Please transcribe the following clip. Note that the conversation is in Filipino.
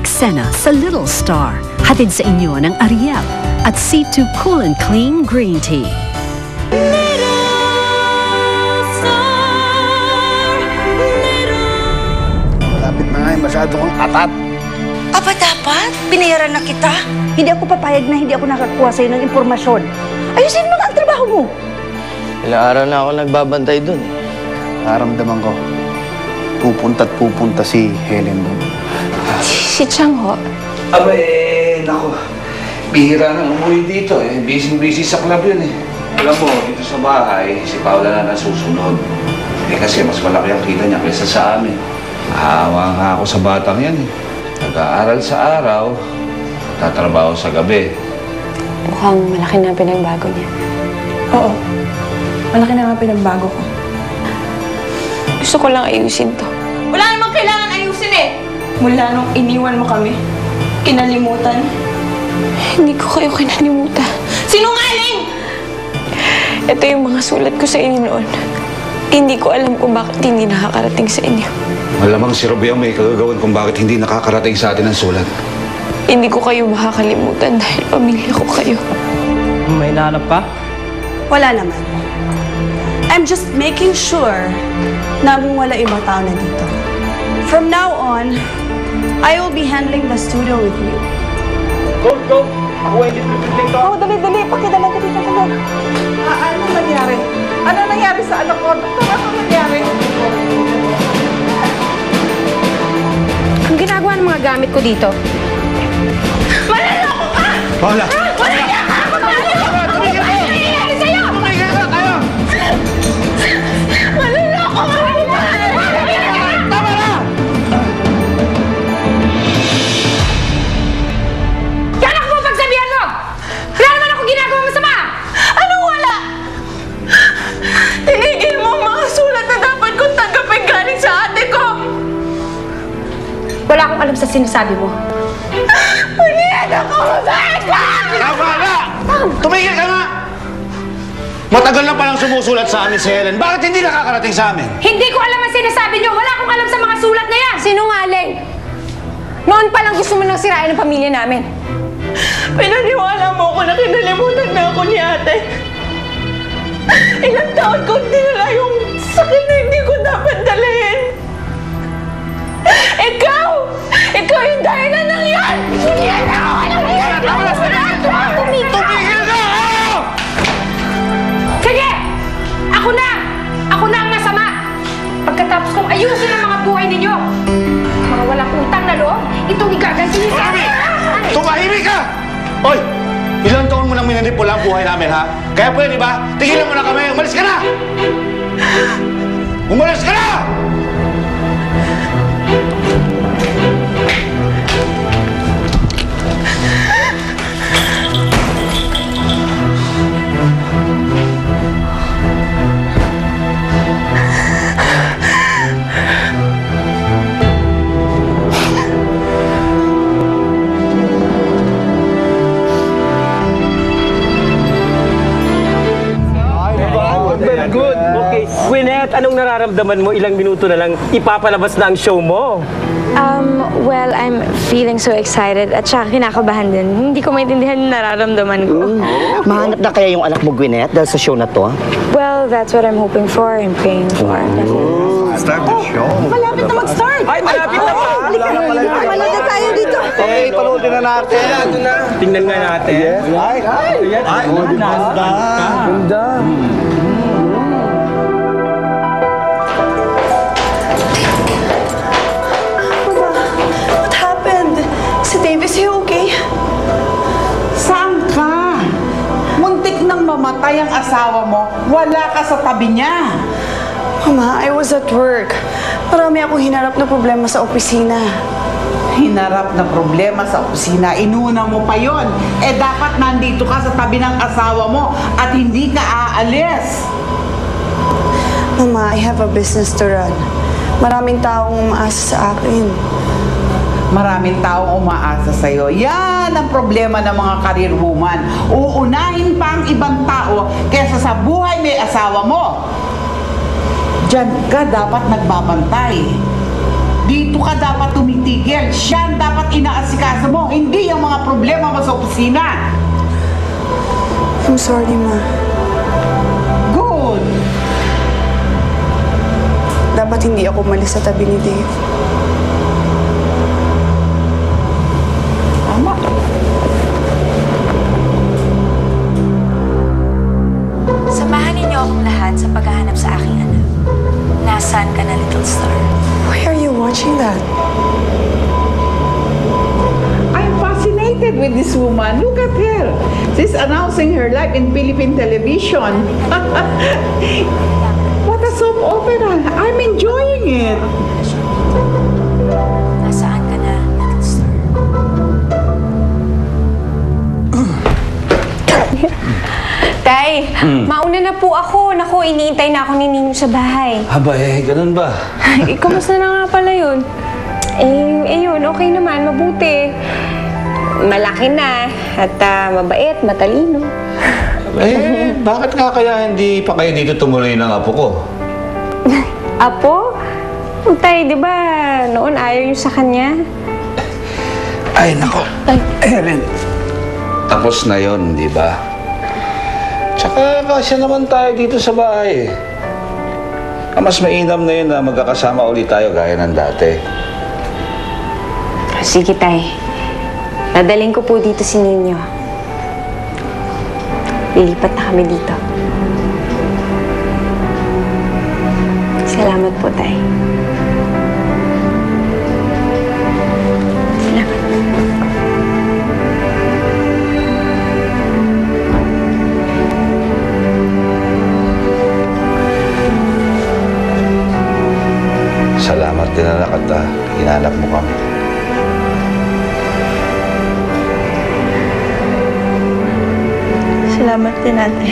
eksena sa Little Star. Hatid sa inyo ng Ariel at C2 Cool and Clean Green Tea. Malapit na nga, masyado kang atat. Aba dapat? Binayaran na kita? Hindi ako papayag na hindi ako nakakuha sa'yo ng impormasyon. Ayusin mo nga ang trabaho mo. Ilang araw na ako nagbabantay dun. Naramdaman ko, pupunta't pupunta si Helen doon. Si Chang ho? Aba naku. Bihira nang umuwi dito Busy sa club yun Alam mo, dito sa bahay, si Paula na nasusunod. Kasi mas malaki ang kita niya kaysa sa amin. Naawa nga ako sa batang yan Nag-aaral sa araw, tatrabaho sa gabi. Mukhang malaki na pinagbago niya. Oo. Malaki na nga pinagbago ko. Gusto ko lang ayusin to. Wala namang kailangan ayusin Mula nung iniwan mo kami, kinalimutan. Hindi ko kayo kinalimutan. Sinungaling! Ito yung mga sulat ko sa inyo noon. Hindi ko alam kung bakit hindi nakakarating sa inyo. Malamang si Robbie ang may kagagawan kung bakit hindi nakakarating sa atin ang sulat. Hindi ko kayo makakalimutan dahil pamilya ko kayo. May nahanap pa? Wala naman. I'm just making sure na wala ibang tao na dito. From now on, I will be handling the studio with you. Go! Ako ay dito. Oh, dali. Pakidala ka dito. Ano nangyari? Ano nangyari sa anak ko? Doktor, ano nangyari? Ang ginagawa ng mga gamit ko dito. Manaloko ka! Paula! Tumigil ka! Tumigil ka! Tumigil sa'yo! Tumigil ka kayo! Manaloko ka! Tama na! Kaya ako pagsabihan mo! Wala naman ako ginagawa masama! Anong wala? Tinigil mo ang mga sulat na dapat kong tanggapin galing sa ate ko! Wala akong alam sa sinasabi mo. Punihan ako! Tama na! Tumigil ka nga! Matagal na palang sumusulat sa amin si Helen. Bakit hindi nakakarating sa amin? Hindi ko alam ang sinasabi niyo! Wala akong alam sa mga sulat na yan! Sinungaling! Noon pa lang gusto mo nang sirain ang pamilya namin. Pinaniwala mo ako na kinalimutan na ako ni ate. Ilang taon kong dinala yung sakit na hindi ko dapat dalhin. Ikaw! Ikaw yung dahilan ng yan! Yan ako! Tama na! Tumigil ka! Sige! Ako na! Ako na ang masama! Pagkatapos kong ayusin ang mga buhay ninyo, mga walang utang na loob, itong igaganti niyo sa amin! Tumahimik ka! Hoy! Ilang taon mo nang minanipula ang buhay namin, ha? Kaya pwede ba? Tigilan mo na kami! Umalis ka na! Umalis ka na! Good. Okay. Gwyneth, anong nararamdaman mo? Ilang minuto na lang ipapalabas na ang show mo. Well, I'm feeling so excited at saka kinakabahan din. Hindi ko maintindihan yung nararamdaman ko. Mahanap na kaya yung anak mo, Gwyneth, dahil sa show na to? Well, that's what I'm hoping for and praying for. Start the show. Malapit na mag-start. Ay, malapit na ba? Wala na tayo dito. Okay, panoodin na natin. Tingnan nga natin. Ay, ganda. What happened? Si Dave, is he okay? Saan ka? Muntik nang mamatay ang asawa mo. Wala ka sa tabi niya. Mama, I was at work. Marami akong hinarap na problema sa opisina. Hinarap na problema sa opisina, inuna mo pa yon. Dapat nandito ka sa tabi ng asawa mo at hindi ka aalis. Mama, I have a business to run. Maraming taong umaasa sa akin. Maraming taong umaasa sa'yo. Yan ang problema ng mga career woman. Uunahin pa ang ibang tao kaysa sa buhay may asawa mo. Diyan ka dapat nagbabantay. Dito ka dapat tumitigil. Siya ang dapat inaasikaso mo, hindi yung mga problema mo sa opisina. I'm sorry, Ma. Good. Dapat hindi ako umalis sa tabi ni Dave. Tama. Samahan ninyo akong lahat sa paghahanap sa aking anak. Nasaan ka na, Little Star? Why are you watching that? I'm fascinated with this woman. Look at her. She's announcing her life in Philippine television. What a soap opera. I'm enjoying it. Nasaan ka na, Little Star? Tay, mauna na po ako. Naku, iniintay na ako ni Ninyo sa bahay. Haba ganun ba? Kamusta na nga pala yun? Yun, okay naman, mabuti. Malaki na, at mabait, matalino. Bakit nga kaya hindi pa kayo dito tumuloy ng apo ko? Apo? Tay, di ba noon ayaw niyo sa kanya? Ay, nako. Helen, tapos na yon, di ba? Tsaka kasya naman tayo dito sa bahay. Mas mainam na yun na magkakasama ulit tayo gaya ng dati. Sige, Tay. Dadaling ko po dito si Ninyo. Lilipat na kami dito. Salamat po, Tay. Salamat. Salamat din anak at hinanap mo kami. Salamat din, Ate.